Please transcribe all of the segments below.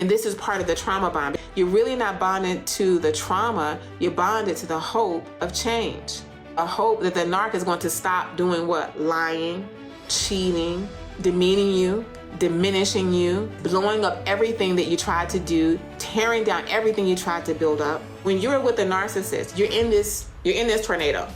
And this is part of the trauma bond. You're really not bonded to the trauma, you're bonded to the hope of change. A hope that the narc is going to stop doing what? Lying, cheating, demeaning you, diminishing you, blowing up everything that you tried to do, tearing down everything you tried to build up. When you're with a narcissist, you're in this tornado.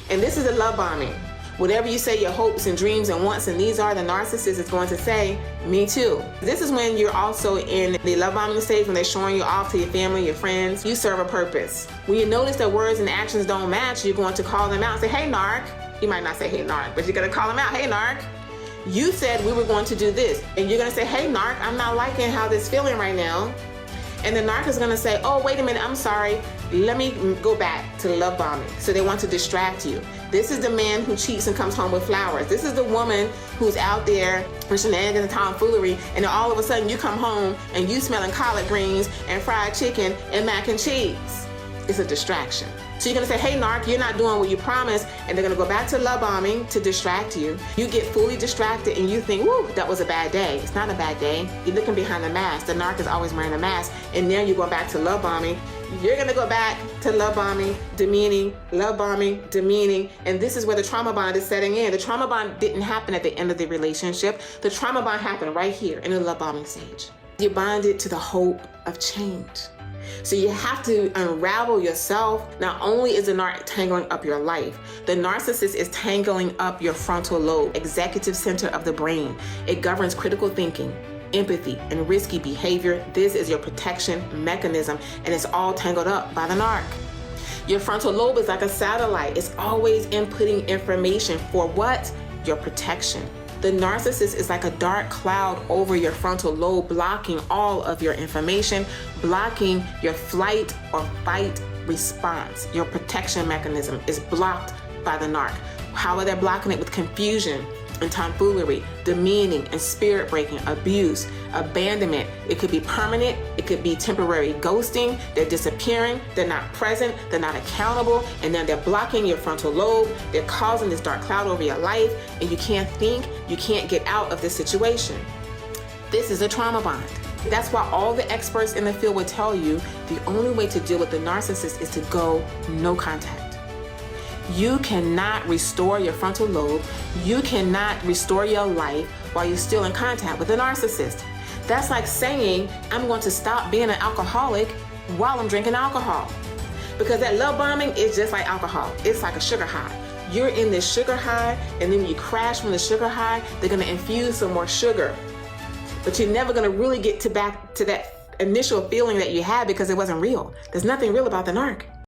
And this is a love bombing. Whatever you say your hopes and dreams and wants and needs are, the narcissist is going to say, me too. This is when you're also in the love bombing stage, when they're showing you off to your family, your friends. You serve a purpose. When you notice that words and actions don't match, you're going to call them out and say, hey, narc. You might not say, hey, narc, but you're going to call them out. Hey, narc, you said we were going to do this. And you're going to say, hey, narc, I'm not liking how this is feeling right now. And the narc is going to say, oh, wait a minute, I'm sorry. Let me go back to love bombing. So they want to distract you. This is the man who cheats and comes home with flowers. This is the woman who's out there with shenanigans and tomfoolery, and then all of a sudden you come home and you smelling collard greens and fried chicken and mac and cheese. It's a distraction. So you're gonna say, hey, narc, you're not doing what you promised, and they're gonna go back to love bombing to distract you. You get fully distracted and you think, woo, that was a bad day. It's not a bad day. You're looking behind the mask. The narc is always wearing a mask, and now you're going back to love bombing. You're gonna go back to love bombing, demeaning, and this is where the trauma bond is setting in. The trauma bond didn't happen at the end of the relationship. The trauma bond happened right here in the love bombing stage. You're bonded to the hope of change. So you have to unravel yourself. Not only is the narc tangling up your life, the narcissist is tangling up your frontal lobe, executive center of the brain. It governs critical thinking, empathy, and risky behavior. This is your protection mechanism, and it's all tangled up by the narc. Your frontal lobe is like a satellite. It's always inputting information for what? Your protection. The narcissist is like a dark cloud over your frontal lobe, blocking all of your information, blocking your flight or fight response. Your protection mechanism is blocked by the narc. How are they blocking it? With confusion and tomfoolery, demeaning and spirit breaking, abuse, abandonment. It could be permanent, it could be temporary ghosting. They're disappearing, they're not present, they're not accountable, and then they're blocking your frontal lobe. They're causing this dark cloud over your life, and you can't think, you can't get out of this situation. This is a trauma bond. That's why all the experts in the field will tell you the only way to deal with the narcissist is to go no contact. You cannot restore your frontal lobe. You cannot restore your life while you're still in contact with a narcissist. That's like saying, I'm going to stop being an alcoholic while I'm drinking alcohol. Because that love bombing is just like alcohol. It's like a sugar high. You're in this sugar high, and then when you crash from the sugar high, they're going to infuse some more sugar. But you're never going to really get back to that initial feeling that you had because it wasn't real. There's nothing real about the narc.